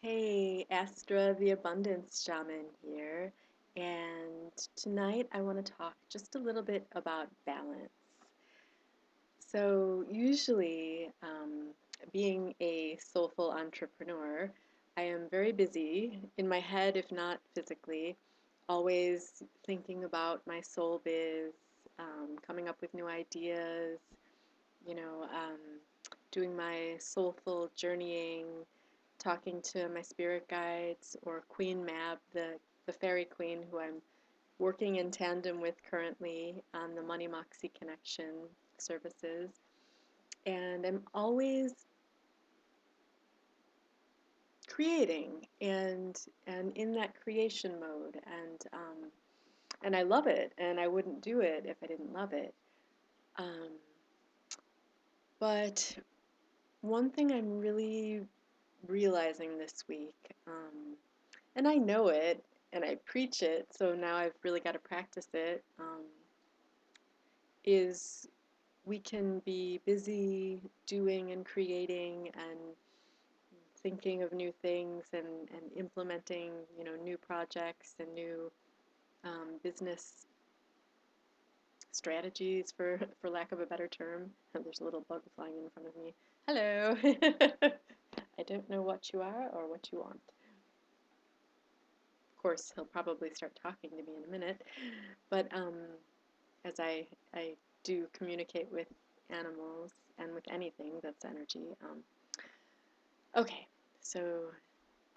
Hey, Astra, the Abundance Shaman here, and tonight I want to talk just a little bit about balance. So, usually, being a soulful entrepreneur, I am very busy in my head, if not physically, always thinking about my soul biz, coming up with new ideas, you know, um, doing my soulful journeying, talking to my spirit guides or Queen Mab, the fairy queen who I'm working in tandem with currently on the Money Moxie Connection services. And I'm always creating and in that creation mode and I love it and I wouldn't do it if I didn't love it. Um, but one thing I'm really realizing this week, and I know it and I preach it, so now I've really got to practice it, is we can be busy doing and creating and thinking of new things and implementing, new projects and new business strategies, for lack of a better term. There's a little bug flying in front of me. Hello. I don't know what you are or what you want. Of course, he'll probably start talking to me in a minute, but as I do communicate with animals and with anything that's energy. Okay, so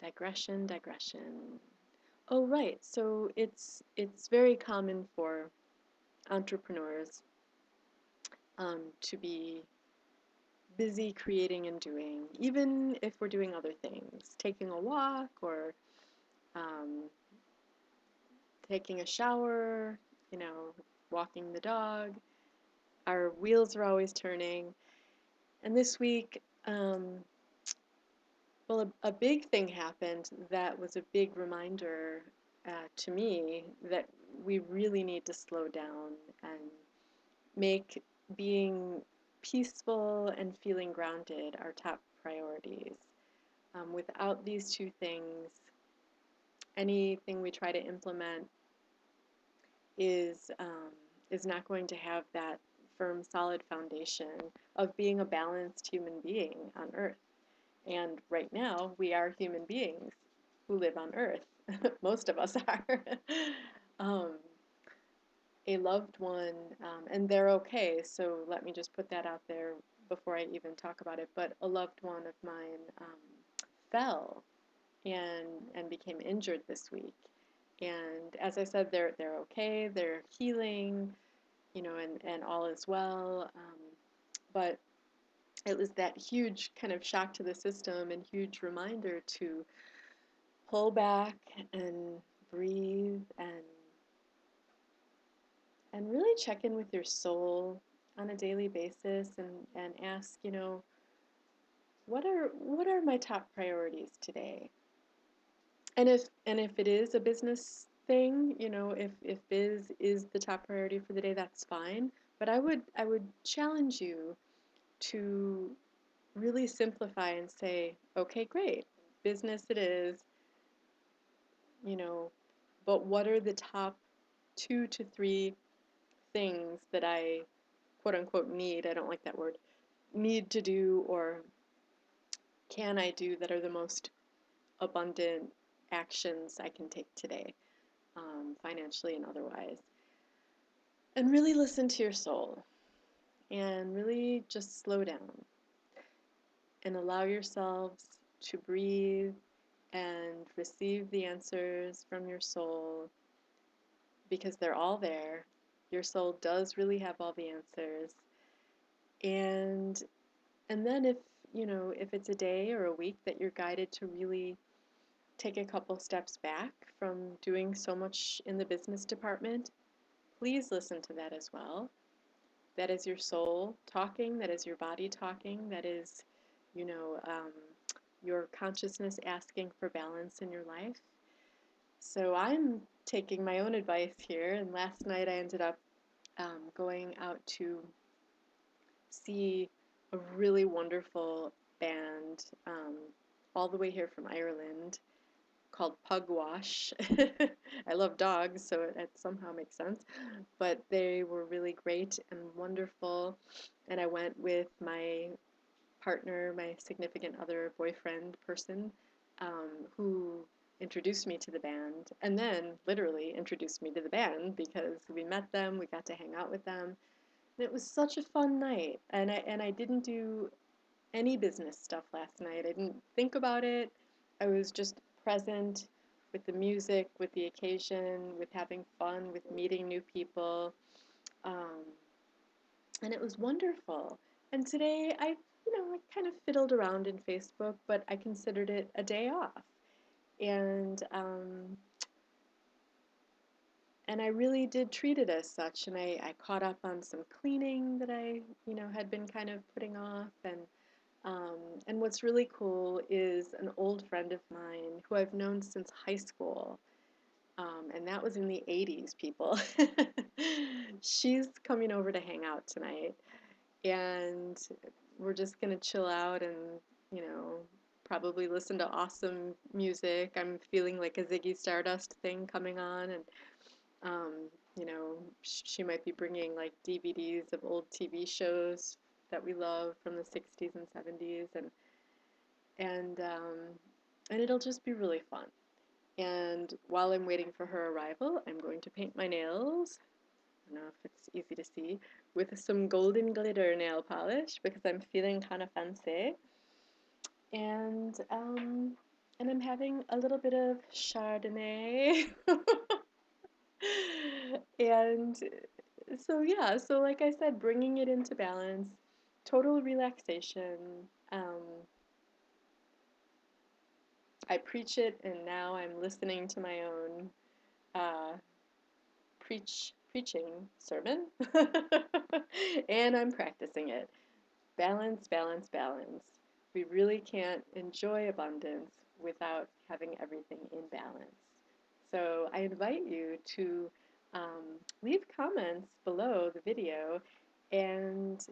digression. Oh, right. So it's very common for entrepreneurs to be busy creating and doing, even if we're doing other things, taking a walk or um, taking a shower, you know, walking the dog. Our wheels are always turning. And this week, well, a big thing happened that was a big reminder to me that we really need to slow down and make being peaceful and feeling grounded our top priorities. Without these two things, anything we try to implement is um, is not going to have that firm, solid foundation of being a balanced human being on Earth. And right now, we are human beings who live on Earth. Most of us are. um, a loved one, and they're okay, so let me just put that out there before I even talk about it. But a loved one of mine fell and became injured this week. And as I said, they're okay, they're healing, and all is well. But it was that huge kind of shock to the system and huge reminder to pull back and breathe and really check in with your soul on a daily basis and ask, what are my top priorities today? And if it is a business thing, if biz is the top priority for the day, that's fine. But I would challenge you to really simplify and say, okay, great, business it is, you know, but what are the top 2 to 3 things that I quote unquote need, I don't like that word, need to do or can I do that are the most abundant actions I can take today, financially and otherwise. And really listen to your soul and really just slow down and allow yourselves to breathe and receive the answers from your soul because they're all there. Your soul does really have all the answers. And and then if it's a day or a week that you're guided to really take a couple steps back from doing so much in the business department, please listen to that as well. That is your soul talking, that is your body talking, that is, you know, um, your consciousness asking for balance in your life. So I'm taking my own advice here, and last night I ended up going out to see a really wonderful band. all the way here from Ireland called Pugwash. I love dogs, so it somehow makes sense. But they were really great and wonderful. And I went with my partner, my significant other, boyfriend person, who introduced me to the band, and then literally introduced me to the band because we met them, we got to hang out with them. And it was such a fun night. And I didn't do any business stuff last night. I didn't think about it. I was just present with the music, with the occasion, with having fun, with meeting new people. Um, and it was wonderful. And today I kind of fiddled around in Facebook, but I considered it a day off. And and I really did treat it as such. And I caught up on some cleaning that I had been kind of putting off. Um, and what's really cool is an old friend of mine who I've known since high school, and that was in the 80s, people. She's coming over to hang out tonight, and we're just gonna chill out and, you know, probably listen to awesome music. I'm feeling like a Ziggy Stardust thing coming on, and um, she might be bringing like DVDs of old TV shows that we love from the 60s and 70s, and um, and it'll just be really fun. And while I'm waiting for her arrival, I'm going to paint my nails. I don't know if it's easy to see, with some golden glitter nail polish because I'm feeling kind of fancy. And and I'm having a little bit of Chardonnay. And so yeah, so like I said, bringing it into balance, total relaxation. Um, I preach it, and now I'm listening to my own uh, preaching sermon, and I'm practicing it. Balance, balance, balance. We really can't enjoy abundance without having everything in balance. So I invite you to leave comments below the video and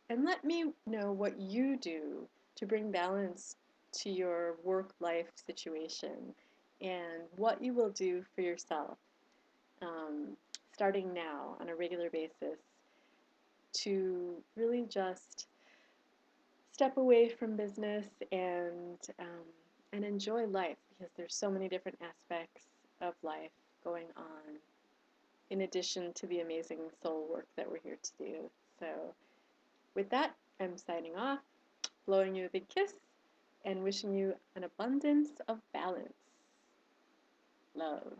let me know what you do to bring balance to your work life situation and what you will do for yourself um, starting now on a regular basis to really just step away from business and enjoy life because there's so many different aspects of life going on in addition to the amazing soul work that we're here to do. So with that, I'm signing off, blowing you a big kiss, and wishing you an abundance of balance. Love.